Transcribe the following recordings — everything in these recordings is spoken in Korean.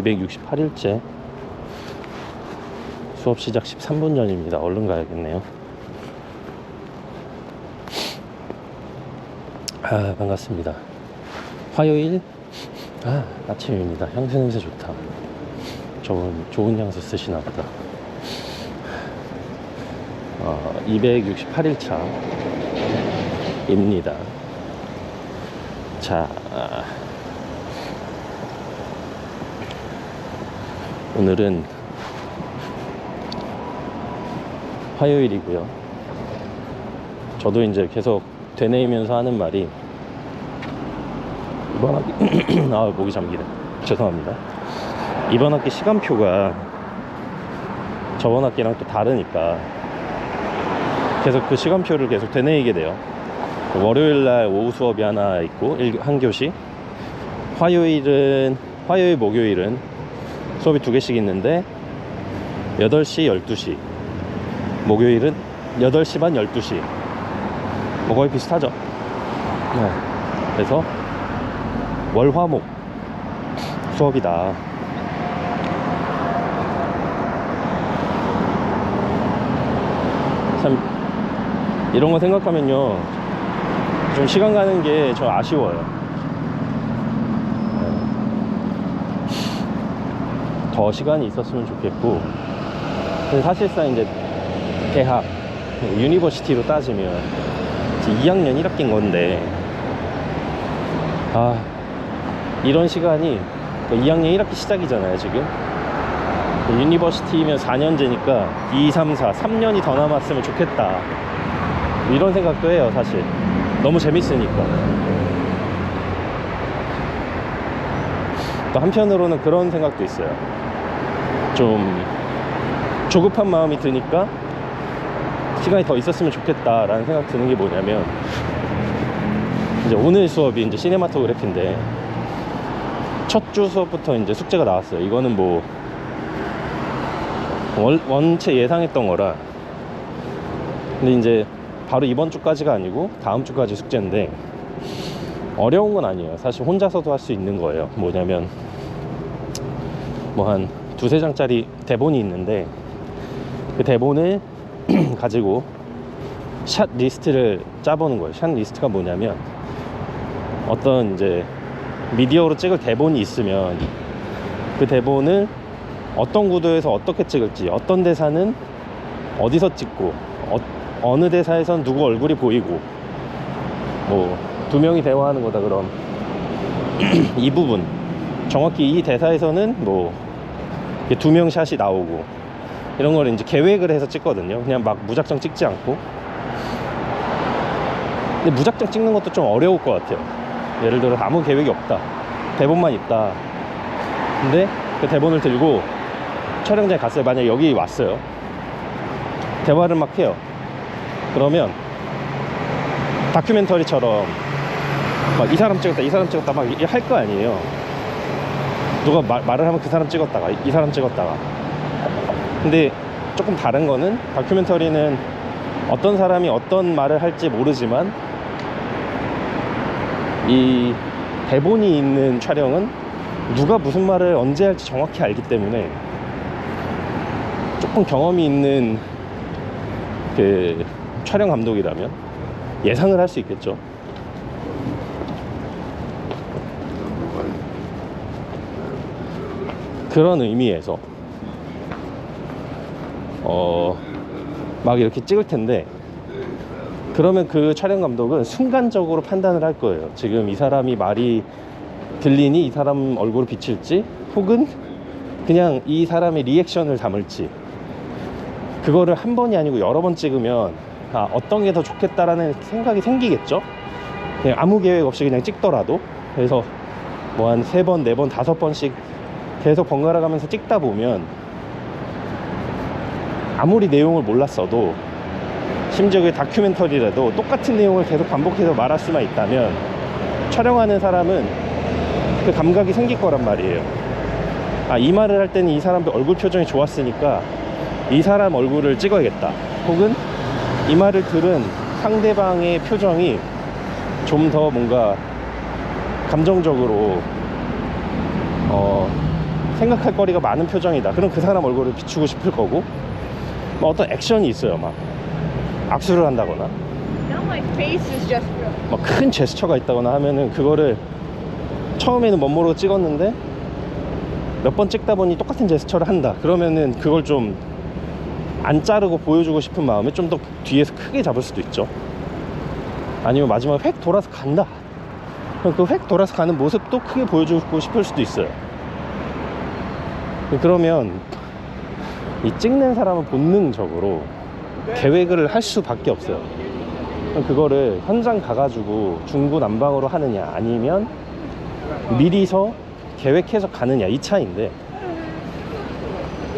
268일째 수업 시작 13분 전입니다. 얼른 가야겠네요. 반갑습니다. 화요일 아침입니다. 향수 냄새 좋다. 좋은 향수 쓰시나 보다. 268일차 입니다. 자, 오늘은 화요일이고요. 저도 이제 계속 되뇌이면서 하는 말이 이번 학기 목이 잠기네. 죄송합니다. 이번 학기 시간표가 저번 학기랑 또 다르니까 계속 그 시간표를 계속 되뇌이게 돼요. 월요일날 오후 수업이 하나 있고 한 교시, 화요일, 목요일은 수업이 2개씩 있는데 8시, 12시, 목요일은 8시 반, 12시 뭐 거의 비슷하죠. 그래서 월화목 수업이다. 참 이런 거 생각하면요 좀 시간 가는 게 저 아쉬워요. 더 시간이 있었으면 좋겠고, 근데 사실상 이제 대학 유니버시티로 따지면 이제 2학년 1학기인 건데 이런 시간이 2학년 1학기 시작이잖아요. 지금 유니버시티면 4년제니까 2, 3, 4, 3년이 더 남았으면 좋겠다, 이런 생각도 해요. 사실 너무 재밌으니까. 또 한편으로는 그런 생각도 있어요. 좀 조급한 마음이 드니까 시간이 더 있었으면 좋겠다 라는 생각 드는 게 뭐냐면, 이제 오늘 수업이 이제 시네마토그래피인데 첫 주 수업부터 이제 숙제가 나왔어요. 이거는 뭐 원체 예상했던 거라. 근데 이제 바로 이번 주까지가 아니고 다음 주까지 숙제인데 어려운 건 아니에요. 사실 혼자서도 할 수 있는 거예요. 뭐냐면 뭐 한 2-3장짜리 대본이 있는데 그 대본을 가지고 샷 리스트를 짜보는 거예요. 샷 리스트가 뭐냐면 어떤 이제 미디어로 찍을 대본이 있으면 그 대본을 어떤 구도에서 어떻게 찍을지, 어떤 대사는 어디서 찍고 어느 대사에선 누구 얼굴이 보이고, 뭐 2명이 대화하는 거다 그럼 이 부분 정확히 이 대사에서는 뭐 2명 샷이 나오고, 이런 걸 이제 계획을 해서 찍거든요. 그냥 막 무작정 찍지 않고. 근데 무작정 찍는 것도 좀 어려울 것 같아요. 예를 들어 아무 계획이 없다, 대본만 있다. 근데 그 대본을 들고 촬영장에 갔어요. 만약 여기 왔어요. 대화를 막 해요. 그러면 다큐멘터리처럼 막 이 사람 찍었다 막 할 거 아니에요. 누가 말을 하면 그 사람 찍었다가 이 사람 찍었다가. 근데 조금 다른 거는, 다큐멘터리는 어떤 사람이 어떤 말을 할지 모르지만 이 대본이 있는 촬영은 누가 무슨 말을 언제 할지 정확히 알기 때문에 조금 경험이 있는 그 촬영 감독이라면 예상을 할 수 있겠죠. 그런 의미에서 막 이렇게 찍을 텐데, 그러면 그 촬영 감독은 순간적으로 판단을 할 거예요. 지금 이 사람이 말이 들리니 이 사람 얼굴을 비칠지, 혹은 그냥 이 사람의 리액션을 담을지. 그거를 한 번이 아니고 여러 번 찍으면 어떤 게 더 좋겠다라는 생각이 생기겠죠. 그냥 아무 계획 없이 그냥 찍더라도. 그래서 뭐 한 3번, 4번, 5번씩 계속 번갈아 가면서 찍다 보면 아무리 내용을 몰랐어도, 심지어 그 다큐멘터리라도 똑같은 내용을 계속 반복해서 말할 수만 있다면 촬영하는 사람은 그 감각이 생길 거란 말이에요. 이 말을 할 때는 이 사람 얼굴 표정이 좋았으니까 이 사람 얼굴을 찍어야겠다, 혹은 이 말을 들은 상대방의 표정이 좀 더 뭔가 감정적으로 생각할 거리가 많은 표정이다. 그럼 그 사람 얼굴을 비추고 싶을 거고, 뭐 어떤 액션이 있어요. 막 악수를 한다거나 Now my face is just real. 막 큰 제스처가 있다거나 하면은 그거를 처음에는 멋모르고 찍었는데 몇 번 찍다 보니 똑같은 제스처를 한다. 그러면은 그걸 좀 안 자르고 보여주고 싶은 마음에 좀 더 뒤에서 크게 잡을 수도 있죠. 아니면 마지막에 획 돌아서 간다. 그럼 그 획 돌아서 가는 모습도 크게 보여주고 싶을 수도 있어요. 그러면 이 찍는 사람은 본능적으로 계획을 할 수밖에 없어요. 그럼 그거를 현장 가가지고 중구난방으로 하느냐 아니면 미리서 계획해서 가느냐, 이 차이인데,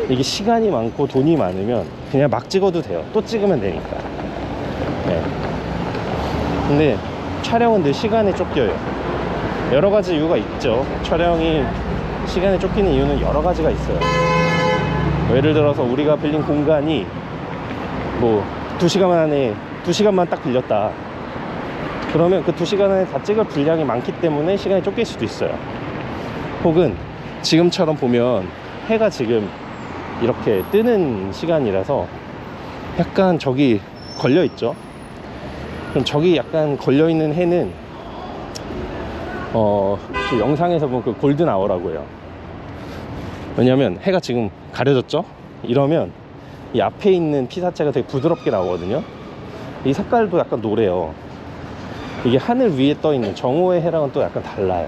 이게 시간이 많고 돈이 많으면 그냥 막 찍어도 돼요. 또 찍으면 되니까. 네. 근데 촬영은 늘 시간에 쫓겨요. 여러 가지 이유가 있죠. 촬영이 시간에 쫓기는 이유는 여러 가지가 있어요. 예를 들어서 우리가 빌린 공간이 뭐 2시간 안에 2시간만 딱 빌렸다. 그러면 그 2시간 안에 다 찍을 분량이 많기 때문에 시간이 쫓길 수도 있어요. 혹은 지금처럼 보면 해가 지금 이렇게 뜨는 시간이라서 약간 저기 걸려 있죠. 그럼 저기 약간 걸려 있는 해는 그 영상에서 보면 그 골든 아워라고 해요. 왜냐면 해가 지금 가려졌죠. 이러면 이 앞에 있는 피사체가 되게 부드럽게 나오거든요. 이 색깔도 약간 노래요. 이게 하늘 위에 떠 있는 정오의 해랑은 또 약간 달라요.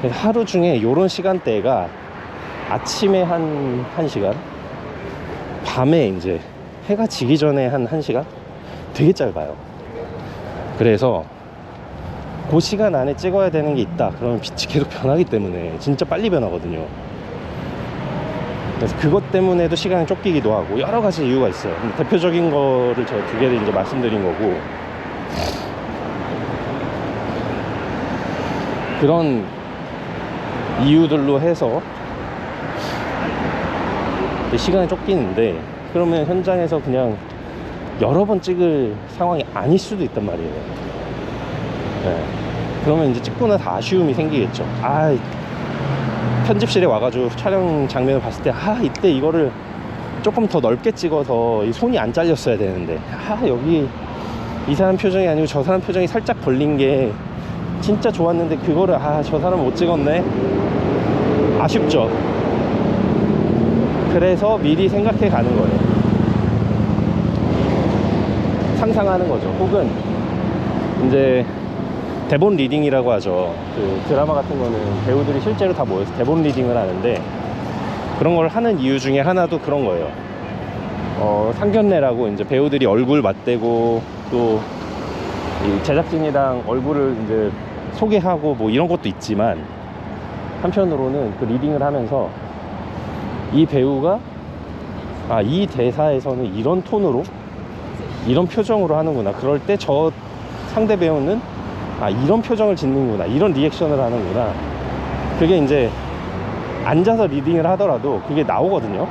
그래서 하루 중에 이런 시간대가 아침에 한 1시간, 밤에 이제 해가 지기 전에 한 1시간? 되게 짧아요. 그래서 그 시간 안에 찍어야 되는 게 있다. 그러면 빛이 계속 변하기 때문에 진짜 빨리 변하거든요. 그래서 그것 때문에도 시간이 쫓기기도 하고 여러 가지 이유가 있어요. 대표적인 거를 제가 2개를 이제 말씀드린 거고, 그런 이유들로 해서 시간이 쫓기는데, 그러면 현장에서 그냥 여러 번 찍을 상황이 아닐 수도 있단 말이에요. 네. 그러면 이제 찍고 나서 아쉬움이 생기겠죠. 아, 편집실에 와가지고 촬영 장면을 봤을 때, 이때 이거를 조금 더 넓게 찍어서 이 손이 안 잘렸어야 되는데, 여기 이 사람 표정이 아니고 저 사람 표정이 살짝 걸린 게 진짜 좋았는데 그거를 저 사람 못 찍었네. 아쉽죠. 그래서 미리 생각해 가는 거예요. 상상하는 거죠. 혹은 이제 대본 리딩이라고 하죠. 그 드라마 같은 거는 배우들이 실제로 다 모여서 대본 리딩을 하는데, 그런 걸 하는 이유 중에 하나도 그런 거예요. 상견례라고 이제 배우들이 얼굴 맞대고 또 이 제작진이랑 얼굴을 이제 소개하고 뭐 이런 것도 있지만, 한편으로는 그 리딩을 하면서 이 배우가 이 대사에서는 이런 톤으로 이런 표정으로 하는구나. 그럴 때 저 상대 배우는 이런 표정을 짓는구나, 이런 리액션을 하는구나. 그게 이제 앉아서 리딩을 하더라도 그게 나오거든요.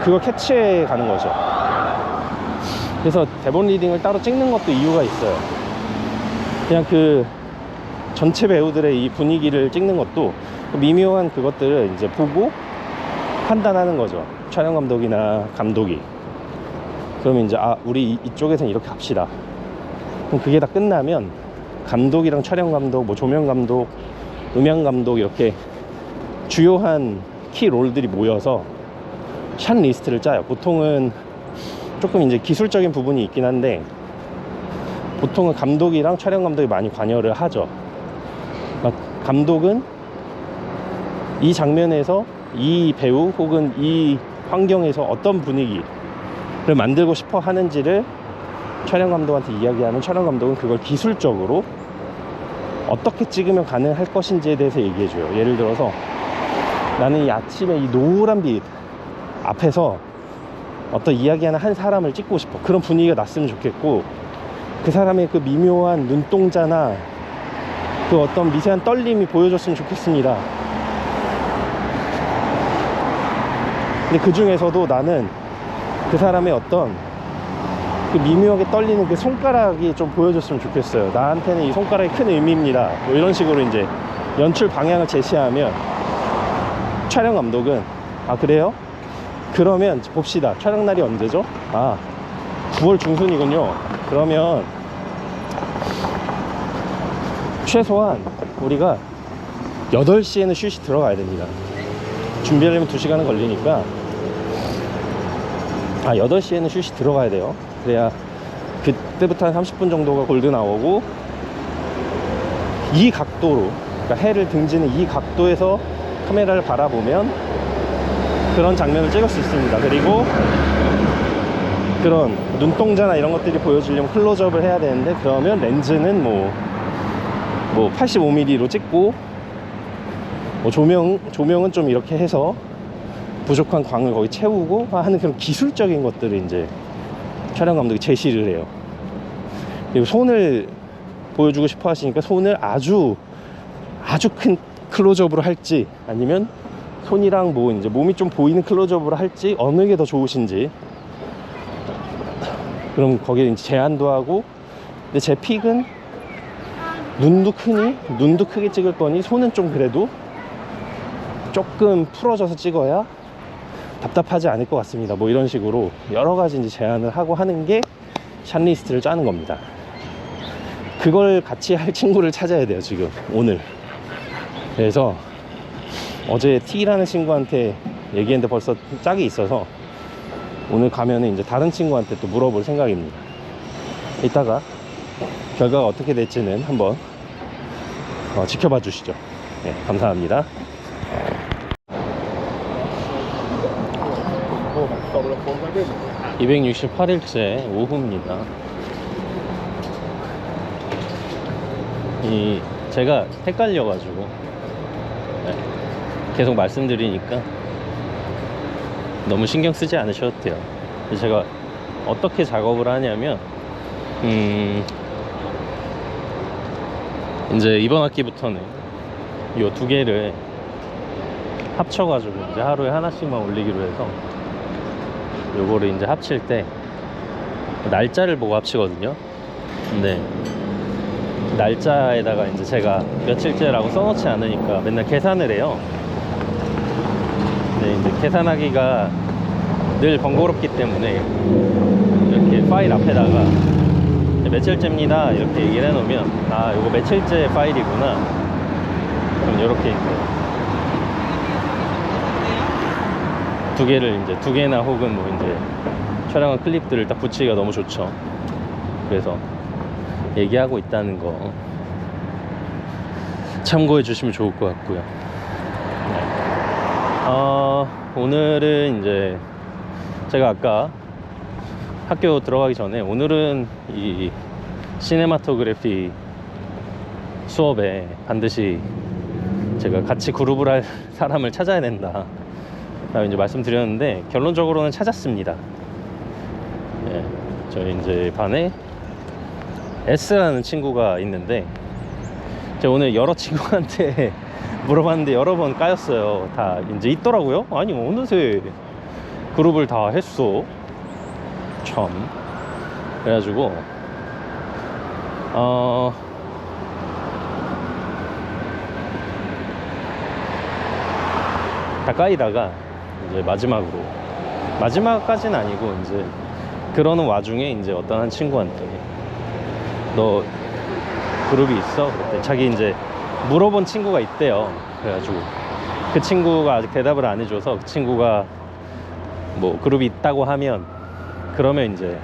그걸 캐치해 가는 거죠. 그래서 대본 리딩을 따로 찍는 것도 이유가 있어요. 그냥 그 전체 배우들의 이 분위기를 찍는 것도 미묘한 그것들을 이제 보고 판단하는 거죠. 촬영 감독이나 감독이. 그러면 이제 우리 이쪽에서는 이렇게 합시다. 그럼 그게 다 끝나면 감독이랑 촬영 감독, 뭐 조명 감독, 음향 감독, 이렇게 주요한 키 롤들이 모여서 샷 리스트를 짜요. 보통은 조금 이제 기술적인 부분이 있긴 한데, 보통은 감독이랑 촬영 감독이 많이 관여를 하죠. 감독은 이 장면에서 이 배우 혹은 이 환경에서 어떤 분위기를 만들고 싶어 하는지를 촬영 감독한테 이야기하면, 촬영 감독은 그걸 기술적으로 어떻게 찍으면 가능할 것인지에 대해서 얘기해줘요. 예를 들어서 나는 이 아침에 이 노란 빛 앞에서 어떤 이야기하는 한 사람을 찍고 싶어. 그런 분위기가 났으면 좋겠고, 그 사람의 그 미묘한 눈동자나 그 어떤 미세한 떨림이 보여줬으면 좋겠습니다. 근데 그 중에서도 나는 그 사람의 어떤 그 미묘하게 떨리는 그 손가락이 좀 보여줬으면 좋겠어요. 나한테는 이 손가락이 큰 의미입니다. 뭐 이런 식으로 이제 연출 방향을 제시하면 촬영 감독은 아 그래요? 그러면 봅시다. 촬영 날이 언제죠? 아 9월 중순이군요. 그러면 최소한 우리가 8시에는 슛이 들어가야 됩니다. 준비하려면 2시간은 걸리니까 8시에는 슛이 들어가야 돼요. 그래야 그때부터 한 30분 정도가 골드 나오고 이 각도로, 그러니까 해를 등지는 이 각도에서 카메라를 바라보면 그런 장면을 찍을 수 있습니다. 그리고 그런 눈동자나 이런 것들이 보여주려면 클로즈업을 해야 되는데, 그러면 렌즈는 뭐 85mm로 찍고 뭐 조명은 좀 이렇게 해서 부족한 광을 거기 채우고 하는 그런 기술적인 것들을 이제 촬영 감독이 제시를 해요. 그리고 손을 보여주고 싶어 하시니까 손을 아주 큰 클로즈업으로 할지, 아니면 손이랑 뭐 이제 몸이 좀 보이는 클로즈업으로 할지, 어느 게 더 좋으신지. 그럼 거기에 이제 제한도 하고. 근데 제 픽은 눈도 크게 찍을 거니 손은 좀 그래도 조금 풀어져서 찍어야 답답하지 않을 것 같습니다. 뭐 이런 식으로 여러 가지 이제 제안을 하고 하는 게 샷 리스트를 짜는 겁니다. 그걸 같이 할 친구를 찾아야 돼요, 지금 오늘. 그래서 어제 T라는 친구한테 얘기했는데 벌써 짝이 있어서 오늘 가면은 이제 다른 친구한테 또 물어볼 생각입니다. 이따가 결과가 어떻게 될지는 한번 지켜봐 주시죠. 네, 감사합니다. 268일째 오후입니다. 제가 헷갈려가지고 계속 말씀드리니까 너무 신경 쓰지 않으셔도 돼요. 제가 어떻게 작업을 하냐면 이제 이번 학기부터는 이 두 개를 합쳐가지고 이제 하루에 하나씩만 올리기로 해서 요거를 이제 합칠 때 날짜를 보고 합치거든요. 근데 날짜에다가 이제 제가 며칠째라고 써놓지 않으니까 맨날 계산을 해요. 근데 이제 계산하기가 늘 번거롭기 때문에 이렇게 파일 앞에다가 며칠째입니다 이렇게 얘기를 해놓으면 아 요거 며칠째 파일이구나, 그럼 이렇게 이제 두 개를 이제 두 개나 혹은 뭐 이제 촬영한 클립들을 딱 붙이기가 너무 좋죠. 그래서 얘기하고 있다는 거 참고해 주시면 좋을 것 같고요. 오늘은 이제 제가 아까 학교 들어가기 전에 오늘은 이 시네마토그래피 수업에 반드시 제가 같이 그룹을 할 사람을 찾아야 된다 라고 이제 말씀드렸는데 결론적으로는 찾았습니다. 예, 저희 이제 반에 S라는 친구가 있는데 제가 오늘 여러 친구한테 물어봤는데 여러 번 까였어요. 다 이제 있더라고요. 아니 어느새 그룹을 다 했어 참. 그래가지고 다 까이다가 이제 마지막까지는 아니고 이제 그러는 와중에 이제 어떤 한 친구한테 너 그룹이 있어? 그랬더니 자기 이제 물어본 친구가 있대요. 그래가지고 그 친구가 아직 대답을 안 해줘서 그 친구가 뭐 그룹이 있다고 하면 그러면 이제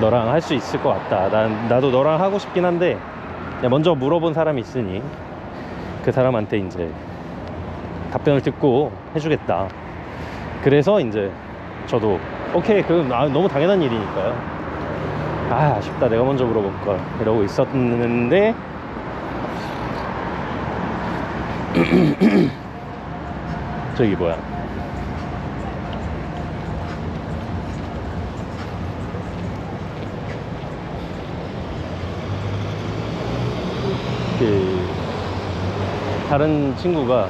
너랑 할 수 있을 것 같다. 나도 너랑 하고 싶긴 한데 먼저 물어본 사람이 있으니 그 사람한테 이제 답변을 듣고 해주겠다. 그래서 이제 저도 오케이 그럼 너무 당연한 일이니까요. 아쉽다 내가 먼저 물어볼걸 이러고 있었는데 저기 뭐야 그 다른 친구가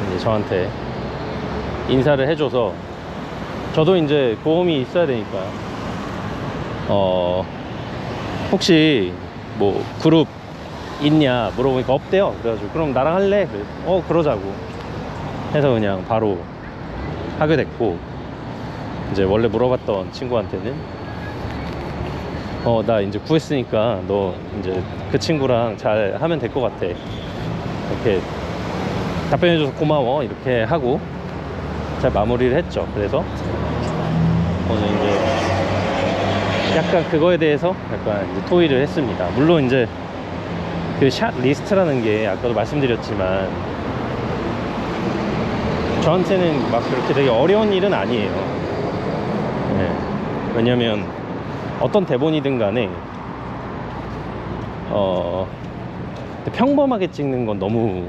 이제 저한테 인사를 해줘서 저도 이제 보험이 있어야 되니까 혹시 뭐 그룹 있냐 물어보니까 없대요. 그래가지고 그럼 나랑 할래? 그래. 그러자고. 해서 그냥 바로 하게 됐고, 이제 원래 물어봤던 친구한테는 나 이제 구했으니까 너 이제 그 친구랑 잘 하면 될 것 같아, 이렇게 답변해줘서 고마워, 이렇게 하고 잘 마무리를 했죠. 그래서 오늘 이제 약간 그거에 대해서 약간 이제 토의를 했습니다. 물론 이제 그 샷 리스트라는 게 아까도 말씀드렸지만 저한테는 막 그렇게 되게 어려운 일은 아니에요. 네. 왜냐면 어떤 대본이든 간에 평범하게 찍는 건 너무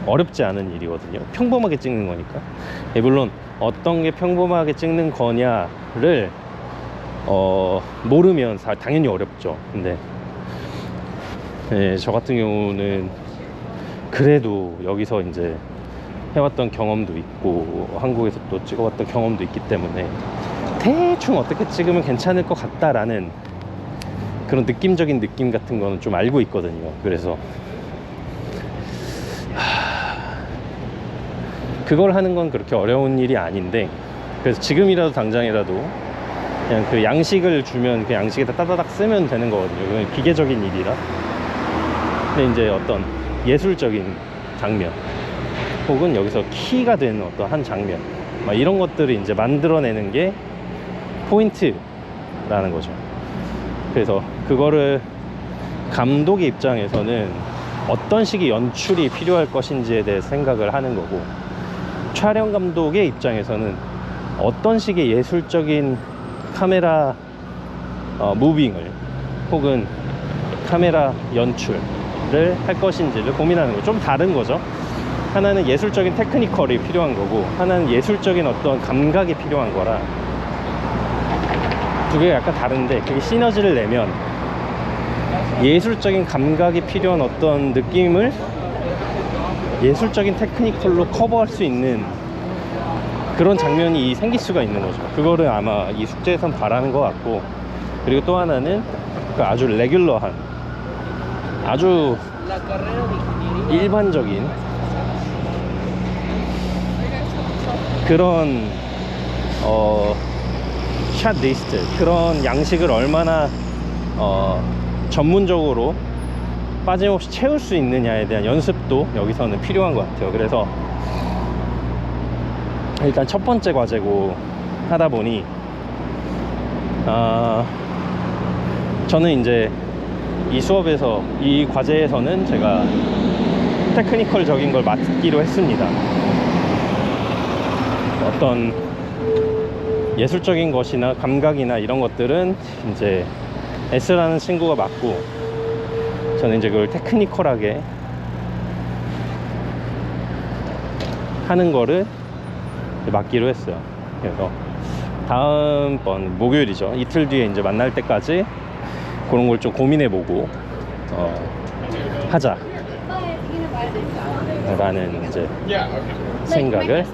어렵지 않은 일이거든요. 평범하게 찍는 거니까. 물론 어떤 게 평범하게 찍는 거냐를 모르면 당연히 어렵죠. 근데 저 같은 경우는 그래도 여기서 이제 해왔던 경험도 있고 한국에서 또 찍어봤던 경험도 있기 때문에 대충 어떻게 찍으면 괜찮을 것 같다라는 그런 느낌적인 느낌 같은 거는 좀 알고 있거든요. 그래서 그걸 하는 건 그렇게 어려운 일이 아닌데, 그래서 지금이라도 당장이라도 그냥 그 양식을 주면 그 양식에다 따다닥 쓰면 되는 거거든요. 그건 기계적인 일이라. 근데 이제 어떤 예술적인 장면 혹은 여기서 키가 되는 어떤 한 장면, 막 이런 것들을 이제 만들어내는 게 포인트라는 거죠. 그래서 그거를 감독의 입장에서는 어떤 식의 연출이 필요할 것인지에 대해 생각을 하는 거고, 촬영 감독의 입장에서는 어떤 식의 예술적인 카메라 무빙을 혹은 카메라 연출을 할 것인지를 고민하는 거. 좀 다른 거죠. 하나는 예술적인 테크니컬이 필요한 거고, 하나는 예술적인 어떤 감각이 필요한 거라 두 개가 약간 다른데, 그게 시너지를 내면 예술적인 감각이 필요한 어떤 느낌을 예술적인 테크니컬로 커버할 수 있는 그런 장면이 생길 수가 있는 거죠. 그거를 아마 이 숙제에선 바라는 것 같고, 그리고 또 하나는 그 아주 레귤러한, 아주 일반적인 그런 샷 리스트, 그런 양식을 얼마나 전문적으로 빠짐없이 채울 수 있느냐에 대한 연습도 여기서는 필요한 것 같아요. 그래서 일단 첫 번째 과제고 하다 보니 저는 이제 이 수업에서, 이 과제에서는 제가 테크니컬적인 걸 맡기로 했습니다. 어떤 예술적인 것이나 감각이나 이런 것들은 이제 S라는 친구가 맡고, 저는 이제 그걸 테크니컬하게 하는 거를 맡기로 했어요. 그래서 다음번 목요일이죠. 이틀 뒤에 이제 만날 때까지 그런 걸 좀 고민해보고 하자 라는 이제 생각을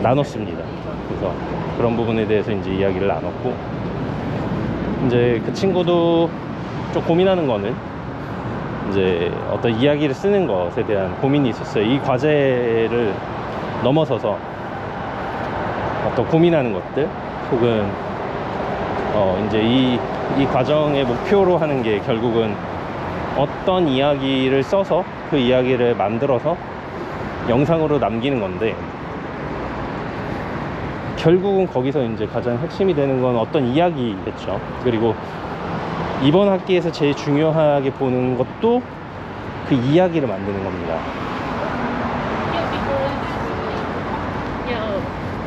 나눴습니다. 그래서 그런 부분에 대해서 이제 이야기를 나눴고, 이제 그 친구도 좀 고민하는 거는 이제 어떤 이야기를 쓰는 것에 대한 고민이 있었어요. 이 과제를 넘어서서 어떤 고민하는 것들, 혹은 이제 이 과정의 목표로 하는 게 결국은 어떤 이야기를 써서 그 이야기를 만들어서 영상으로 남기는 건데, 결국은 거기서 이제 가장 핵심이 되는 건 어떤 이야기겠죠. 그리고 이번 학기에서 제일 중요하게 보는 것도 그 이야기를 만드는 겁니다.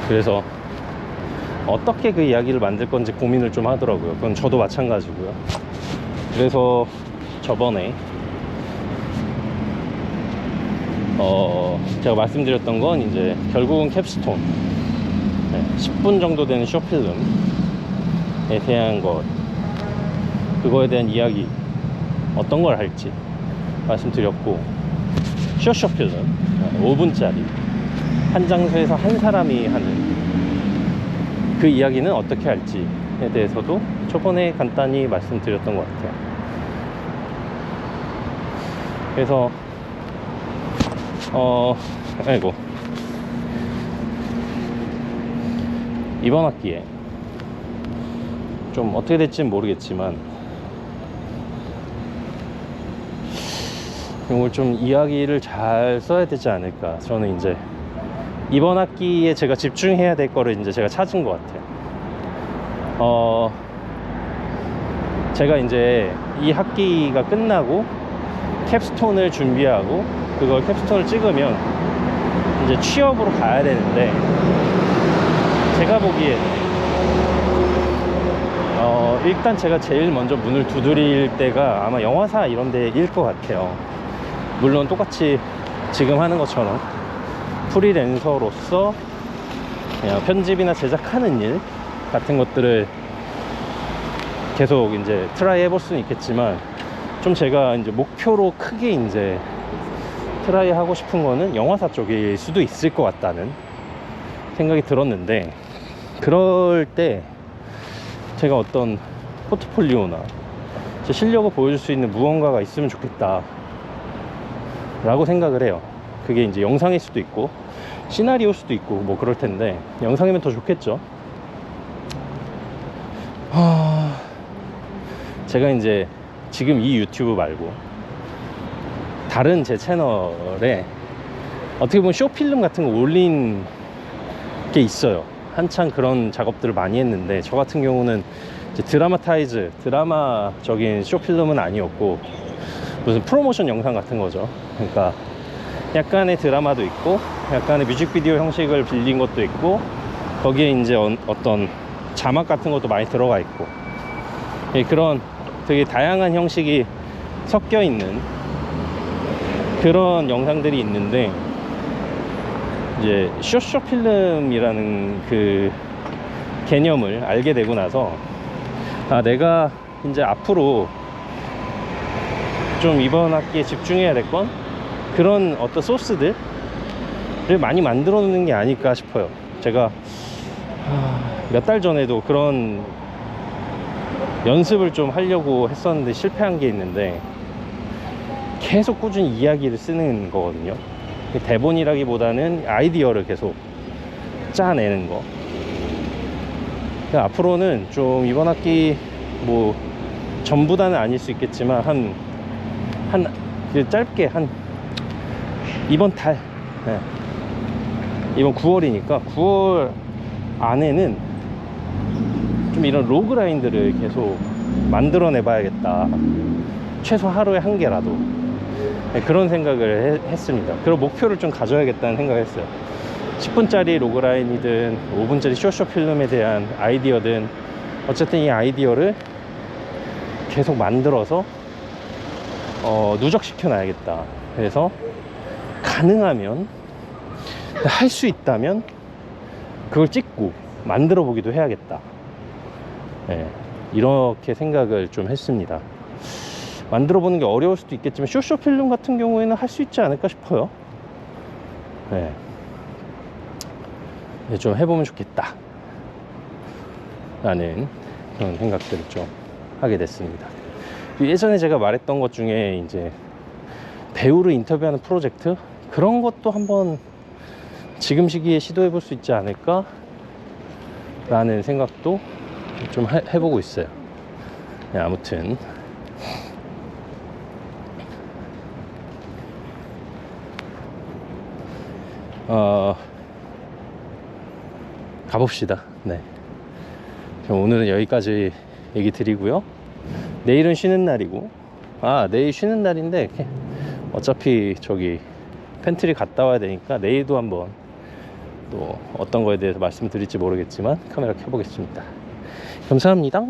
그래서 어떻게 그 이야기를 만들 건지 고민을 좀 하더라고요. 그건 저도 마찬가지고요. 그래서 저번에 제가 말씀드렸던 건 이제 결국은 캡스톤, 10분 정도 되는 쇼필름에 대한 것, 그거에 대한 이야기 어떤 걸 할지 말씀드렸고, 쇼필름 5분짜리 한 장소에서 한 사람이 하는 그 이야기는 어떻게 할지에 대해서도 저번에 간단히 말씀드렸던 것 같아요. 그래서 아이고. 이번 학기에 좀 어떻게 될지는 모르겠지만 이걸 좀 이야기를 잘 써야 되지 않을까. 저는 이제 이번 학기에 제가 집중해야 될 거를 이제 제가 찾은 것 같아요. 제가 이제 이 학기가 끝나고 캡스톤을 준비하고 그걸 캡스톤을 찍으면 이제 취업으로 가야 되는데, 제가 보기에는 일단 제가 제일 먼저 문을 두드릴 때가 아마 영화사 이런 데일 것 같아요. 물론 똑같이 지금 하는 것처럼 프리랜서로서 그냥 편집이나 제작하는 일 같은 것들을 계속 이제 트라이 해볼 수는 있겠지만, 좀 제가 이제 목표로 크게 이제 트라이 하고 싶은 거는 영화사 쪽일 수도 있을 것 같다는 생각이 들었는데, 그럴 때 제가 어떤 포트폴리오나 제 실력을 보여줄 수 있는 무언가가 있으면 좋겠다 라고 생각을 해요. 그게 이제 영상일 수도 있고 시나리오일 수도 있고 뭐 그럴 텐데, 영상이면 더 좋겠죠. 제가 이제 지금 이 유튜브 말고 다른 제 채널에 어떻게 보면 쇼필름 같은 거 올린 게 있어요. 한창 그런 작업들을 많이 했는데, 저 같은 경우는 이제 드라마적인 쇼필름은 아니었고 무슨 프로모션 영상 같은 거죠. 그러니까 약간의 드라마도 있고 약간의 뮤직비디오 형식을 빌린 것도 있고, 거기에 이제 어떤 자막 같은 것도 많이 들어가 있고, 그런 되게 다양한 형식이 섞여 있는 그런 영상들이 있는데, 이제 쇼필름이라는 그 개념을 알게 되고 나서, 내가 이제 앞으로 좀 이번 학기에 집중해야 될 건 그런 어떤 소스들을 많이 만들어 놓는 게 아닐까 싶어요. 제가 몇 달 전에도 그런 연습을 좀 하려고 했었는데 실패한 게 있는데, 계속 꾸준히 이야기를 쓰는 거거든요. 대본이라기보다는 아이디어를 계속 짜내는 거. 앞으로는 좀 이번 학기 뭐 전부 다는 아닐 수 있겠지만 짧게 이번 달, 이번 9월이니까 9월 안에는 좀 이런 로그라인들을 계속 만들어내 봐야겠다. 최소 하루에 한 개라도. 그런 생각을 했습니다. 그런 목표를 좀 가져야겠다는 생각을 했어요. 10분짜리 로그라인이든 5분짜리 쇼쇼필름에 대한 아이디어든, 어쨌든 이 아이디어를 계속 만들어서 누적시켜 놔야겠다. 그래서 가능하면, 할 수 있다면 그걸 찍고 만들어 보기도 해야겠다. 이렇게 생각을 좀 했습니다. 만들어 보는 게 어려울 수도 있겠지만 쇼쇼필름 같은 경우에는 할 수 있지 않을까 싶어요. 좀 해보면 좋겠다 라는 그런 생각들을 좀 하게 됐습니다. 예전에 제가 말했던 것 중에 이제 배우를 인터뷰하는 프로젝트, 그런 것도 한번 지금 시기에 시도해 볼 수 있지 않을까 라는 생각도 좀 해보고 있어요. 아무튼 가봅시다. 그럼 오늘은 여기까지 얘기 드리고요. 내일은 쉬는 날이고, 내일 쉬는 날인데 어차피 저기 팬트리 갔다 와야 되니까 내일도 한번 또 어떤 거에 대해서 말씀드릴지 모르겠지만 카메라 켜보겠습니다. 감사합니다.